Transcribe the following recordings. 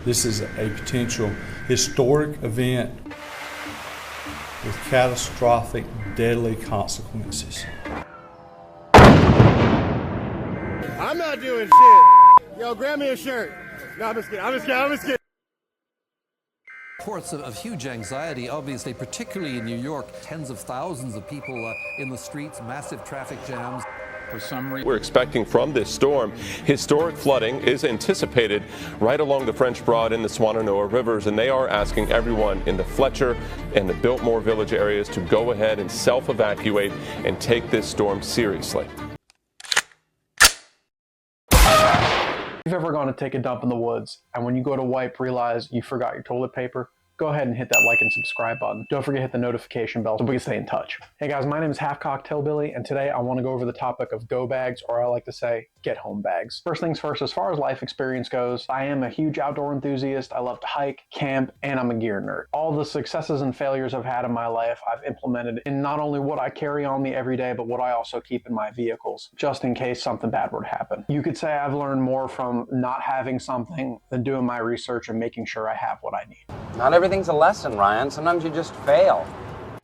This is a potential historic event with catastrophic, deadly consequences. I'm not doing shit. Yo, grab me a shirt. No, I'm just kidding. Reports of huge anxiety, obviously, particularly in New York. Tens of thousands of people in the streets, massive traffic jams. For some reason, we're expecting from this storm, historic flooding is anticipated right along the French Broad and the Swannanoa rivers, and they are asking everyone in the Fletcher and the Biltmore Village areas to go ahead and self-evacuate and take this storm seriously. If you've ever gone to take a dump in the woods, and when you go to wipe realize you forgot your toilet paper, go ahead and hit that like and subscribe button. Don't forget to hit the notification bell so we can stay in touch. Hey guys, my name is Half-Cocked Hilbilly, and today I want to go over the topic of go bags, or I like to say, get home bags. First things first, as far as life experience goes, I am a huge outdoor enthusiast. I love to hike, camp, and I'm a gear nerd. All the successes and failures I've had in my life, I've implemented in not only what I carry on me every day, but what I also keep in my vehicles, just in case something bad were to happen. You could say I've learned more from not having something than doing my research and making sure I have what I need. Not everything's a lesson, Ryan. Sometimes you just fail.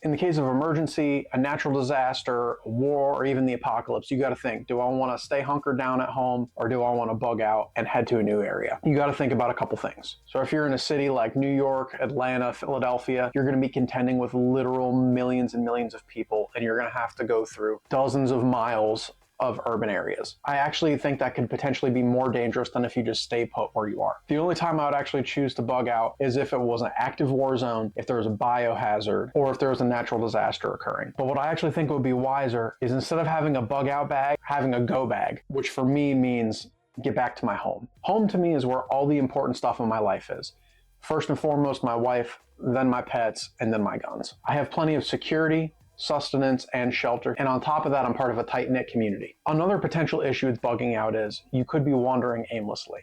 In the case of emergency, a natural disaster, a war, or even the apocalypse, you got to think, do I want to stay hunkered down at home, or do I want to bug out and head to a new area? You got to think about a couple things. So if you're in a city like New York, Atlanta, Philadelphia, you're going to be contending with literal millions and millions of people, and you're going to have to go through dozens of miles of urban areas. I actually think that could potentially be more dangerous than if you just stay put where you are. The only time I would actually choose to bug out is if it was an active war zone, if there was a biohazard, or if there was a natural disaster occurring. But what I actually think would be wiser is, instead of having a bug out bag, having a go bag, which for me means get back to my home. Home to me is where all the important stuff in my life is. First and foremost, my wife, then my pets, and then my guns. I have plenty of security, sustenance, and shelter, and on top of that, I'm part of a tight-knit community. Another potential issue with bugging out is you could be wandering aimlessly.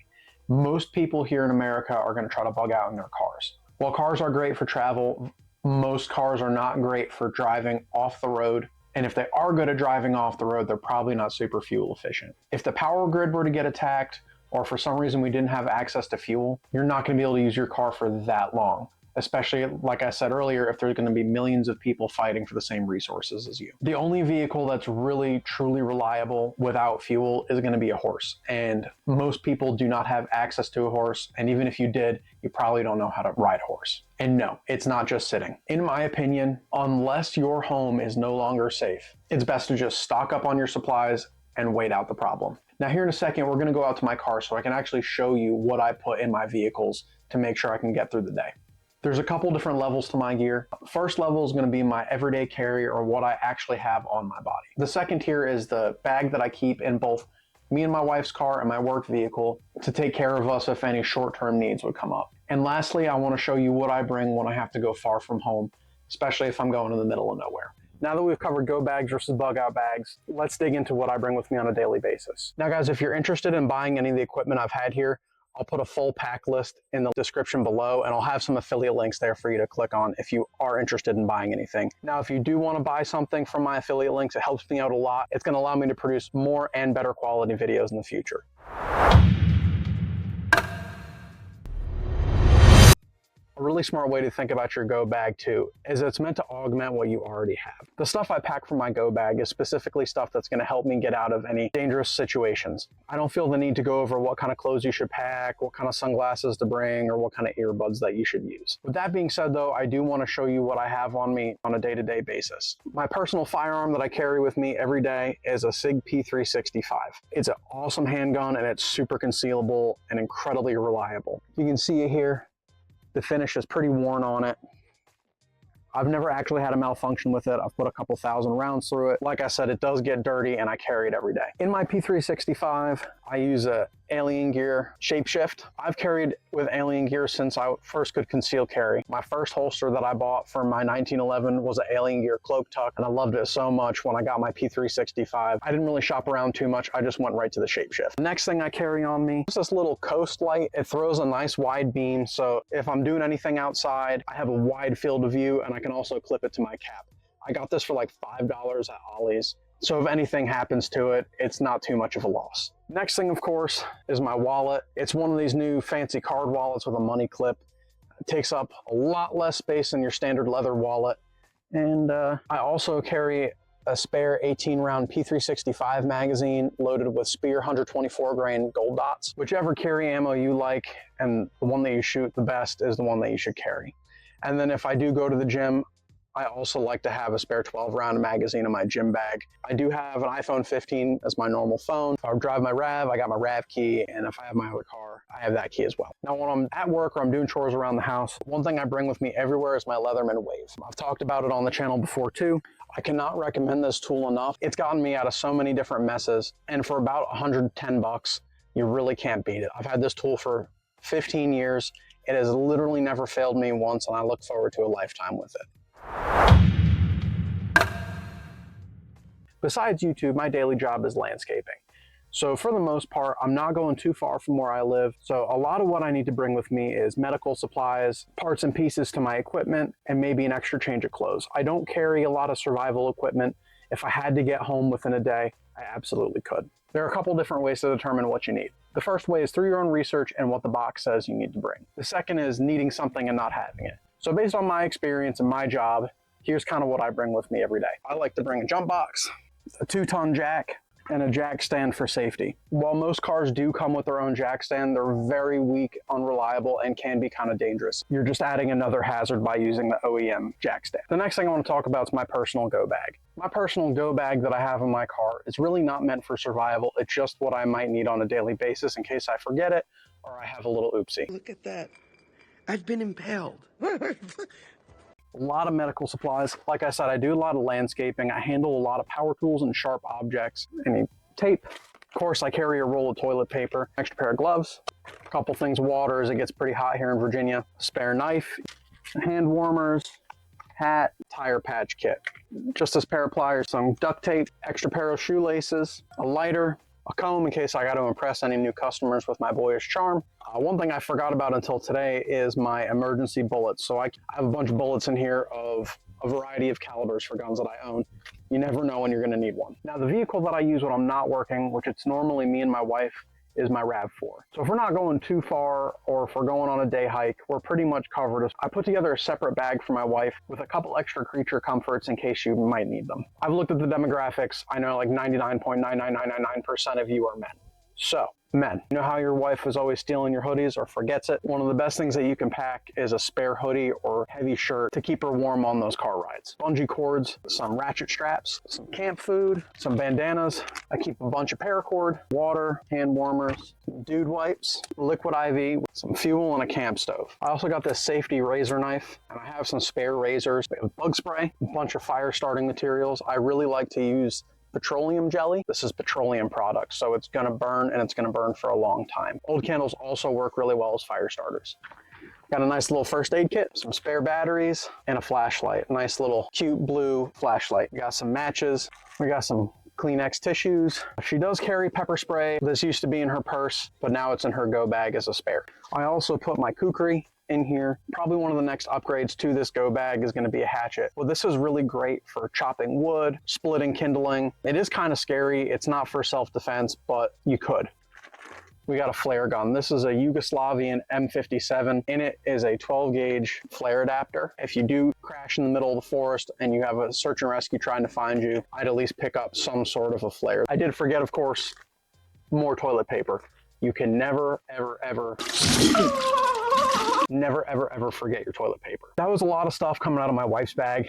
Most people here in America are going to try to bug out in their cars. While cars are great for travel, most cars are not great for driving off the road, and if they are good at driving off the road, they're probably not super fuel efficient. If the power grid were to get attacked, or for some reason we didn't have access to fuel, you're not going to be able to use your car for that long. Especially, like I said earlier, if there's going to be millions of people fighting for the same resources as you. The only vehicle that's really, truly reliable without fuel is going to be a horse. And most people do not have access to a horse. And even if you did, you probably don't know how to ride a horse. And no, it's not just sitting. In my opinion, unless your home is no longer safe, it's best to just stock up on your supplies and wait out the problem. Now, here in a second, we're going to go out to my car so I can actually show you what I put in my vehicles to make sure I can get through the day. There's a couple different levels to my gear. First level is going to be my everyday carry, or what I actually have on my body. The second tier is the bag that I keep in both me and my wife's car and my work vehicle to take care of us if any short-term needs would come up. And lastly, I want to show you what I bring when I have to go far from home, especially if I'm going in the middle of nowhere. Now that we've covered go bags versus bug out bags, let's dig into what I bring with me on a daily basis. Now guys, if you're interested in buying any of the equipment I've had here, I'll put a full pack list in the description below, and I'll have some affiliate links there for you to click on if you are interested in buying anything. Now, if you do want to buy something from my affiliate links, it helps me out a lot. It's going to allow me to produce more and better quality videos in the future. A really smart way to think about your go bag too is it's meant to augment what you already have. The stuff I pack for my go bag is specifically stuff that's going to help me get out of any dangerous situations. I don't feel the need to go over what kind of clothes you should pack, what kind of sunglasses to bring, or what kind of earbuds that you should use. With that being said though, I do want to show you what I have on me on a day-to-day basis. My personal firearm that I carry with me every day is a SIG P365. It's an awesome handgun, and it's super concealable and incredibly reliable. You can see it here. The finish is pretty worn on it. I've never actually had a malfunction with it. I've put a couple thousand rounds through it. Like I said, it does get dirty, and I carry it every day. In my P365, I use a Alien Gear Shapeshift. I've carried with Alien Gear since I first could conceal carry. My first holster that I bought for my 1911 was an Alien Gear Cloak Tuck, and I loved it so much when I got my P365. I didn't really shop around too much. I just went right to the Shapeshift. The next thing I carry on me is this little Coast Light. It throws a nice wide beam, so if I'm doing anything outside, I have a wide field of view, and I can also clip it to my cap. I got this for like $5 at Ollie's. So if anything happens to it, it's not too much of a loss. Next thing, of course, is my wallet. It's one of these new fancy card wallets with a money clip. It takes up a lot less space than your standard leather wallet. And I also carry a spare 18-round P365 magazine loaded with Spear 124 grain gold dots. Whichever carry ammo you like and the one that you shoot the best is the one that you should carry. And then if I do go to the gym, I also like to have a spare 12-round magazine in my gym bag. I do have an iPhone 15 as my normal phone. If I drive my RAV, I got my RAV key, and if I have my other car, I have that key as well. Now, when I'm at work or I'm doing chores around the house, one thing I bring with me everywhere is my Leatherman Wave. I've talked about it on the channel before too. I cannot recommend this tool enough. It's gotten me out of so many different messes, and for about 110 bucks, you really can't beat it. I've had this tool for 15 years. It has literally never failed me once, and I look forward to a lifetime with it. Besides YouTube, my daily job is landscaping. So for the most part, I'm not going too far from where I live. So a lot of what I need to bring with me is medical supplies, parts and pieces to my equipment, and maybe an extra change of clothes. I don't carry a lot of survival equipment. If I had to get home within a day, I absolutely could. There are a couple different ways to determine what you need. The first way is through your own research and what the box says you need to bring. The second is needing something and not having it. So based on my experience and my job, here's kind of what I bring with me every day. I like to bring a jump box, a 2-ton jack, and a jack stand for safety. While most cars do come with their own jack stand, they're very weak, unreliable, and can be kind of dangerous. You're just adding another hazard by using the OEM jack stand. The next thing I want to talk about is my personal go bag. My personal go bag that I have in my car is really not meant for survival. It's just what I might need on a daily basis in case I forget it or I have a little oopsie. Look at that. I've been impaled. A lot of medical supplies. Like I said, I do a lot of landscaping. I handle a lot of power tools and sharp objects. I need tape. Of course, I carry a roll of toilet paper, extra pair of gloves, a couple things of water as it gets pretty hot here in Virginia, a spare knife, hand warmers, hat, tire patch kit, just this pair of pliers, some duct tape, extra pair of shoelaces, a lighter, a comb in case I got to impress any new customers with my boyish charm. One thing I forgot about until today is my emergency bullets. So I have a bunch of bullets in here of a variety of calibers for guns that I own. You never know when you're going to need one. Now the vehicle that I use when I'm not working, which it's normally me and my wife, is my RAV4. So if we're not going too far or if we're going on a day hike, we're pretty much covered. I put together a separate bag for my wife with a couple extra creature comforts in case you might need them. I've looked at the demographics. I know like 99.99999% of you are men. So, men, you know how your wife is always stealing your hoodies or forgets it? One of the best things that you can pack is a spare hoodie or heavy shirt to keep her warm on those car rides. Bungee cords, some ratchet straps, some camp food, some bandanas. I keep a bunch of paracord, water, hand warmers, dude wipes, liquid IV, some fuel, and a camp stove. I also got this safety razor knife, and I have some spare razors, bug spray, a bunch of fire starting materials. I really like to use petroleum jelly. This is petroleum product, so it's going to burn, and it's going to burn for a long time. Old candles also work really well as fire starters. Got a nice little first aid kit, some spare batteries, and a flashlight. A nice little cute blue flashlight. We got some matches. We got some Kleenex tissues. She does carry pepper spray. This used to be in her purse, but now it's in her go bag as a spare. I also put my kukri in here. Probably one of the next upgrades to this go bag is going to be a hatchet. Well, this is really great for chopping wood, splitting kindling. It is kind of scary. It's not for self-defense, but you could. We got a flare gun. This is a Yugoslavian M57. In it is a 12 gauge flare adapter. If you do crash in the middle of the forest and you have a search and rescue trying to find you, I'd at least pick up some sort of a flare. I did forget, of course, more toilet paper. You can never, ever, ever never, ever, ever forget your toilet paper. That was a lot of stuff coming out of my wife's bag.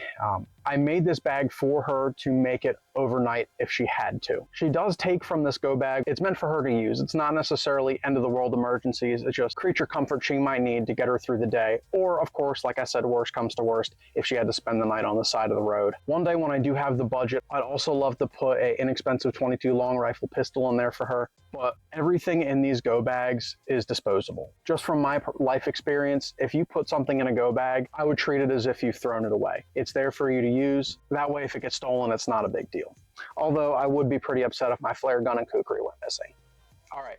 I made this bag for her to make it overnight if she had to. She does take from this go bag. It's meant for her to use. It's not necessarily end of the world emergencies. It's just creature comfort she might need to get her through the day. Or of course, like I said, worst comes to worst, if she had to spend the night on the side of the road. One day when I do have the budget, I'd also love to put an inexpensive 22 long rifle pistol in there for her. But everything in these go bags is disposable. Just from my life experience, if you put something in a go bag, I would treat it as if you've thrown it away. It's there for you to use. That way, if it gets stolen, it's not a big deal. Although I would be pretty upset if my flare gun and kukri went missing. All right,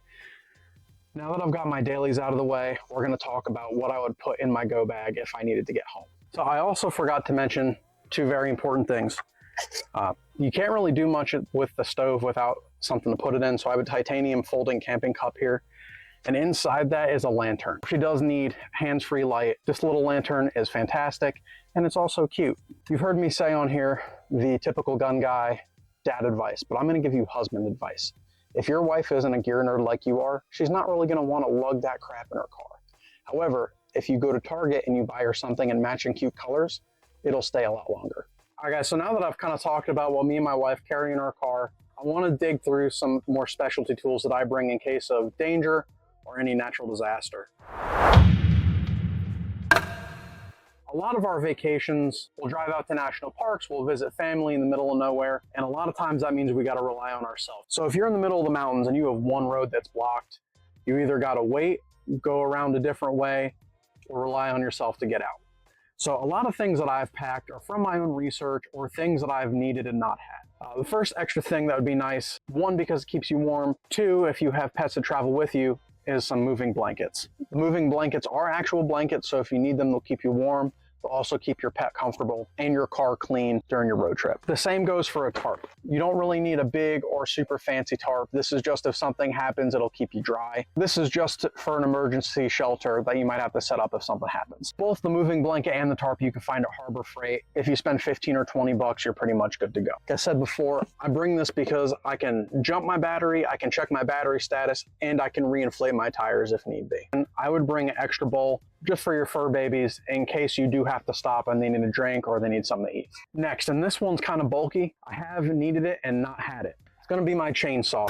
now that I've got my dailies out of the way, we're gonna talk about what I would put in my go bag if I needed to get home. So I also forgot to mention two very important things. You can't really do much with the stove without something to put it in, so I have a titanium folding camping cup here. And inside that is a lantern. She does need hands-free light. This little lantern is fantastic, and it's also cute. You've heard me say on here, the typical gun guy, dad advice, but I'm gonna give you husband advice. If your wife isn't a gear nerd like you are, she's not really gonna wanna lug that crap in her car. However, if you go to Target and you buy her something in matching cute colors, it'll stay a lot longer. All right guys, so now that I've kind of talked about what me and my wife carry in our car, I wanna dig through some more specialty tools that I bring in case of danger or any natural disaster. A lot of our vacations, we'll drive out to national parks, we'll visit family in the middle of nowhere, and a lot of times that means we gotta rely on ourselves. So if you're in the middle of the mountains and you have one road that's blocked, you either gotta wait, go around a different way, or rely on yourself to get out. So a lot of things that I've packed are from my own research or things that I've needed and not had. The first extra thing that would be nice, one, because it keeps you warm, two, if you have pets that travel with you, is some moving blankets. The moving blankets are actual blankets, so if you need them, they'll keep you warm. They'll also keep your pet comfortable and your car clean during your road trip. The same goes for a tarp. You don't really need a big or super fancy tarp. This is just if something happens, it'll keep you dry. This is just for an emergency shelter that you might have to set up if something happens. Both the moving blanket and the tarp you can find at Harbor Freight. If you spend 15 or 20 bucks, you're pretty much good to go. Like I said before, I bring this because I can jump my battery, I can check my battery status, and I can reinflate my tires if need be. And I would bring an extra bowl just for your fur babies in case you do have to stop and they need a drink or they need something to eat. Next, and this one's kind of bulky. I have needed it and not had it. It's gonna be my chainsaw.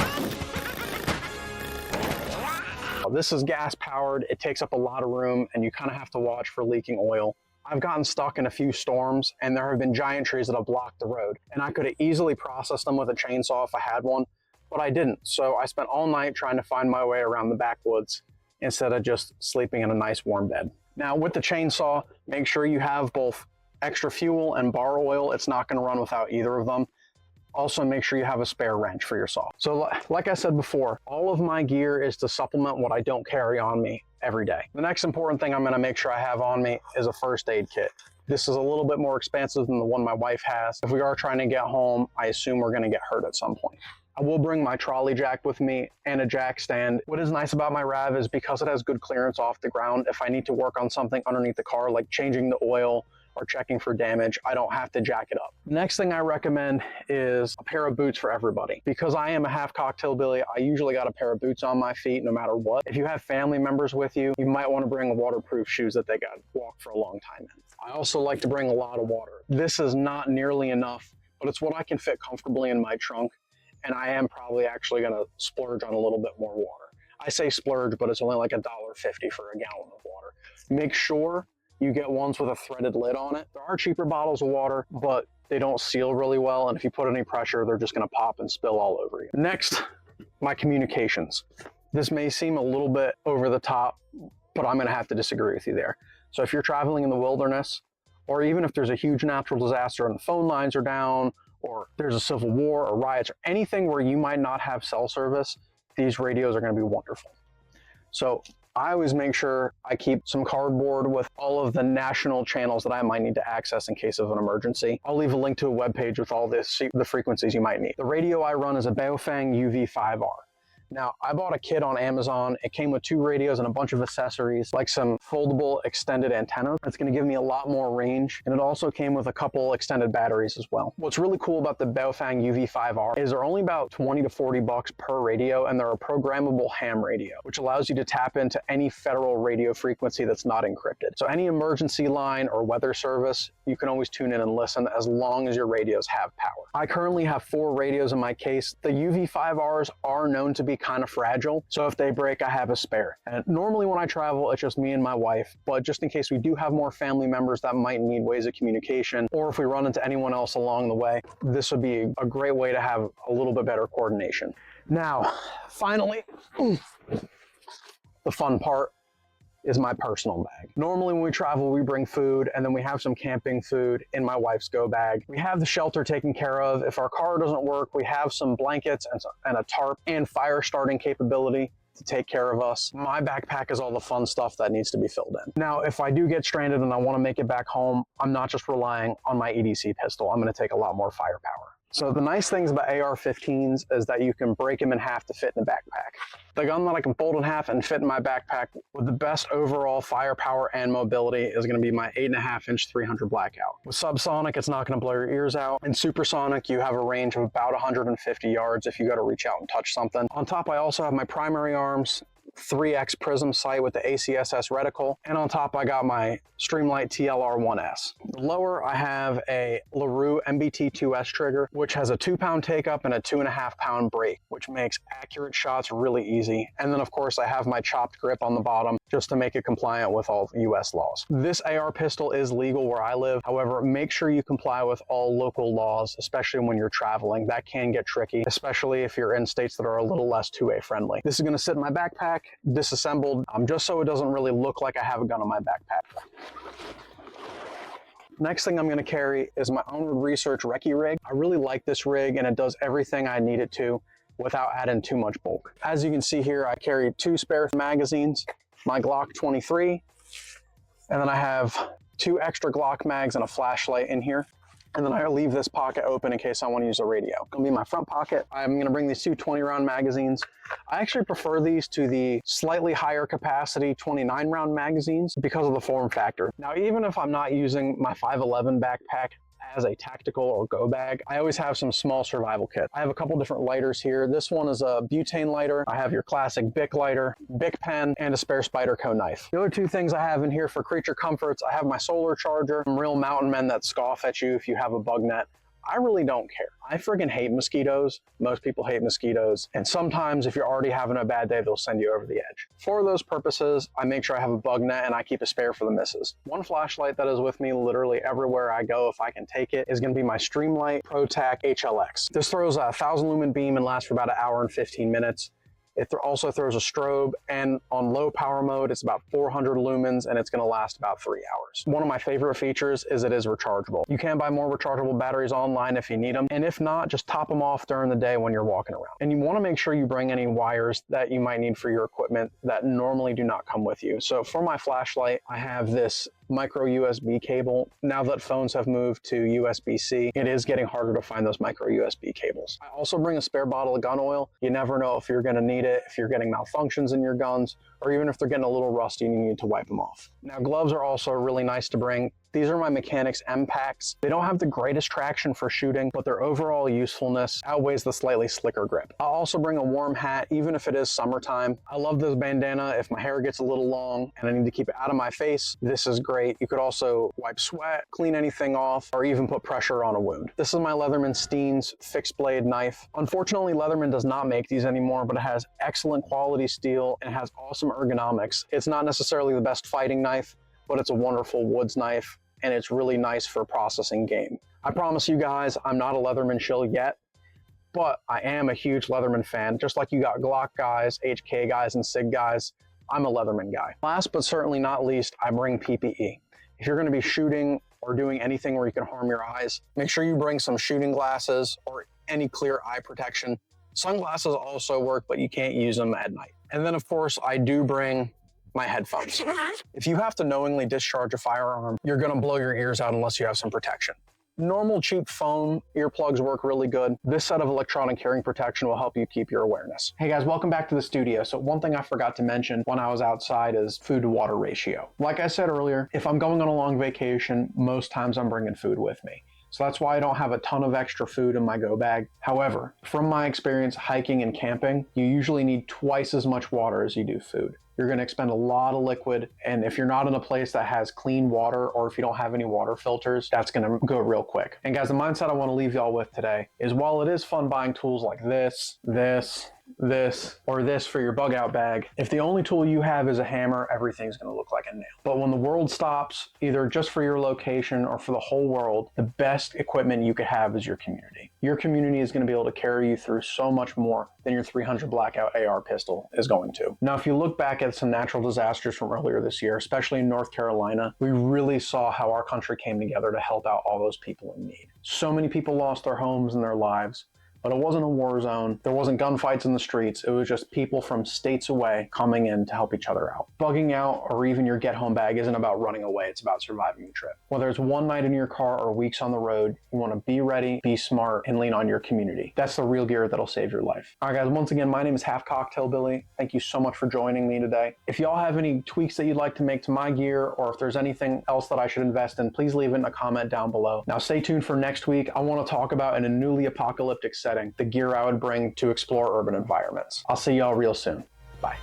This is gas powered. It takes up a lot of room and you kind of have to watch for leaking oil. I've gotten stuck in a few storms and there have been giant trees that have blocked the road. And I could have easily processed them with a chainsaw if I had one, but I didn't. So I spent all night trying to find my way around the backwoods instead of just sleeping in a nice warm bed. Now with the chainsaw, make sure you have both extra fuel and bar oil. It's not gonna run without either of them. Also make sure you have a spare wrench for your saw. So like I said before, all of my gear is to supplement what I don't carry on me every day. The next important thing I'm gonna make sure I have on me is a first aid kit. This is a little bit more expensive than the one my wife has. If we are trying to get home, I assume we're gonna get hurt at some point. I will bring my trolley jack with me and a jack stand. What is nice about my RAV is because it has good clearance off the ground, if I need to work on something underneath the car, like changing the oil or checking for damage, I don't have to jack it up. Next thing I recommend is a pair of boots for everybody. Because I am a half-cocked hillbilly, I usually got a pair of boots on my feet no matter what. If you have family members with you, you might want to bring waterproof shoes that they got walk for a long time in. I also like to bring a lot of water. This is not nearly enough, but it's what I can fit comfortably in my trunk. And I am probably actually gonna splurge on a little bit more water. I say splurge, but it's only like $1.50 for a gallon of water. Make sure you get ones with a threaded lid on it. There are cheaper bottles of water, but they don't seal really well. And if you put any pressure, they're just gonna pop and spill all over you. Next, my communications. This may seem a little bit over the top, but I'm gonna have to disagree with you there. So if you're traveling in the wilderness, or even if there's a huge natural disaster and the phone lines are down, or there's a civil war or riots or anything where you might not have cell service, these radios are going to be wonderful. So I always make sure I keep some cardboard with all of the national channels that I might need to access in case of an emergency. I'll leave a link to a webpage with all the frequencies you might need. The radio I run is a Baofeng UV5R. Now, I bought a kit on Amazon. It came with 2 radios and a bunch of accessories, like some foldable extended antennas. It's gonna give me a lot more range. And it also came with a couple extended batteries as well. What's really cool about the Baofeng UV5R is they're only about 20 to 40 bucks per radio, and they're a programmable ham radio, which allows you to tap into any federal radio frequency that's not encrypted. So any emergency line or weather service, you can always tune in and listen as long as your radios have power. I currently have 4 radios in my case. The UV5Rs are known to be kind of fragile, so if they break, I have a spare. And normally when I travel, it's just me and my wife, but just in case we do have more family members that might need ways of communication, or if we run into anyone else along the way, this would be a great way to have a little bit better coordination. Now, finally, the fun part is my personal bag. Normally when we travel, we bring food, and then we have some camping food in my wife's go bag. We have the shelter taken care of. If our car doesn't work, we have some blankets and a tarp and fire starting capability to take care of us. My backpack is all the fun stuff that needs to be filled in. Now, if I do get stranded and I want to make it back home, I'm not just relying on my EDC pistol. I'm going to take a lot more firepower. So the nice things about AR-15s is that you can break them in half to fit in the backpack. The gun that I can fold in half and fit in my backpack with the best overall firepower and mobility is going to be my 8.5-inch 300 Blackout. With subsonic, it's not going to blow your ears out. And supersonic, you have a range of about 150 yards if you got to reach out and touch something. On top, I also have my primary arms, 3x prism sight with the ACSS reticle, and on top I got my Streamlight TLR-1S. Lower I have a LaRue MBT-2S trigger, which has a 2-pound take up and a 2.5-pound break, which makes accurate shots really easy. And then of course I have my chopped grip on the bottom just to make it compliant with all US laws. This AR pistol is legal where I live. However, make sure you comply with all local laws, especially when you're traveling. That can get tricky, especially if you're in states that are a little less 2A friendly. This is going to sit in my backpack, disassembled, just so it doesn't really look like I have a gun in my backpack. Next thing I'm going to carry is my Onward Research Recce rig. I really like this rig and it does everything I need it to without adding too much bulk. As you can see here, I carry 2 spare magazines, my Glock 23, and then I have 2 extra Glock mags and a flashlight in here. And then I leave this pocket open in case I want to use a radio. It'll be my front pocket. I'm going to bring these 2 20-round magazines. I actually prefer these to the slightly higher capacity 29-round magazines because of the form factor. Now, even if I'm not using my 511 backpack as a tactical or go bag, I always have some small survival kits. I have a couple different lighters here. This one is a butane lighter. I have your classic Bic lighter, Bic pen, and a spare Spyderco knife. The other 2 things I have in here for creature comforts, I have my solar charger. Some real mountain men that scoff at you if you have a bug net. I really don't care. I friggin' hate mosquitoes. Most people hate mosquitoes. And sometimes if you're already having a bad day, they'll send you over the edge. For those purposes, I make sure I have a bug net and I keep a spare for the misses. One flashlight that is with me literally everywhere I go, if I can take it, is gonna be my Streamlight ProTac HLX. This throws a 1,000 lumen beam and lasts for about 1 hour and 15 minutes. It also throws a strobe, and on low power mode, it's about 400 lumens and it's gonna last about 3 hours. One of my favorite features is it is rechargeable. You can buy more rechargeable batteries online if you need them, and if not, just top them off during the day when you're walking around. And you wanna make sure you bring any wires that you might need for your equipment that normally do not come with you. So for my flashlight, I have this micro USB cable. Now that phones have moved to USB-C, it is getting harder to find those micro USB cables. I also bring a spare bottle of gun oil. You never know if you're gonna need it, if you're getting malfunctions in your guns, or even if they're getting a little rusty and you need to wipe them off. Now, gloves are also really nice to bring. These are my Mechanics M packs. They don't have the greatest traction for shooting, but their overall usefulness outweighs the slightly slicker grip. I'll also bring a warm hat, even if it is summertime. I love this bandana if my hair gets a little long and I need to keep it out of my face. This is great. You could also wipe sweat, clean anything off, or even put pressure on a wound. This is my Leatherman Steens fixed blade knife. Unfortunately, Leatherman does not make these anymore, but it has excellent quality steel and it has awesome ergonomics. It's not necessarily the best fighting knife, but it's a wonderful woods knife, and it's really nice for processing game. I promise you guys, I'm not a Leatherman shill yet, but I am a huge Leatherman fan. Just like you got Glock guys, HK guys, and SIG guys, I'm a Leatherman guy. Last but certainly not least, I bring PPE. If you're gonna be shooting or doing anything where you can harm your eyes, make sure you bring some shooting glasses or any clear eye protection. Sunglasses also work, but you can't use them at night. And then of course, I do bring my headphones. If you have to knowingly discharge a firearm, you're gonna blow your ears out unless you have some protection. Normal cheap foam earplugs work really good. This set of electronic hearing protection will help you keep your awareness. Hey guys, welcome back to the studio. So one thing I forgot to mention when I was outside is food to water ratio. Like I said earlier, if I'm going on a long vacation, most times I'm bringing food with me. So that's why I don't have a ton of extra food in my go bag. However, from my experience hiking and camping, you usually need twice as much water as you do food. You're gonna expend a lot of liquid, and if you're not in a place that has clean water, or if you don't have any water filters, that's gonna go real quick. And guys, the mindset I wanna leave y'all with today is while it is fun buying tools like this, or this for your bug out bag, if the only tool you have is a hammer, everything's gonna look like a nail. But when the world stops, either just for your location or for the whole world, the best equipment you could have is your community. Your community is gonna be able to carry you through so much more than your 300 Blackout AR pistol is going to. Now, if you look back at some natural disasters from earlier this year, especially in North Carolina, we really saw how our country came together to help out all those people in need. So many people lost their homes and their lives. but it wasn't a war zone. There wasn't gunfights in the streets. It was just people from states away coming in to help each other out. Bugging out or even your get home bag isn't about running away. It's about surviving the trip. Whether it's one night in your car or weeks on the road, you want to be ready, be smart, and lean on your community. That's the real gear that'll save your life. All right, guys, once again, my name is Half-Cocked Hilbilly. Thank you so much for joining me today. If y'all have any tweaks that you'd like to make to my gear, or if there's anything else that I should invest in, please leave it in a comment down below. Now, stay tuned for next week. I want to talk about, in a newly apocalyptic setting, the gear I would bring to explore urban environments. I'll see y'all real soon. Bye.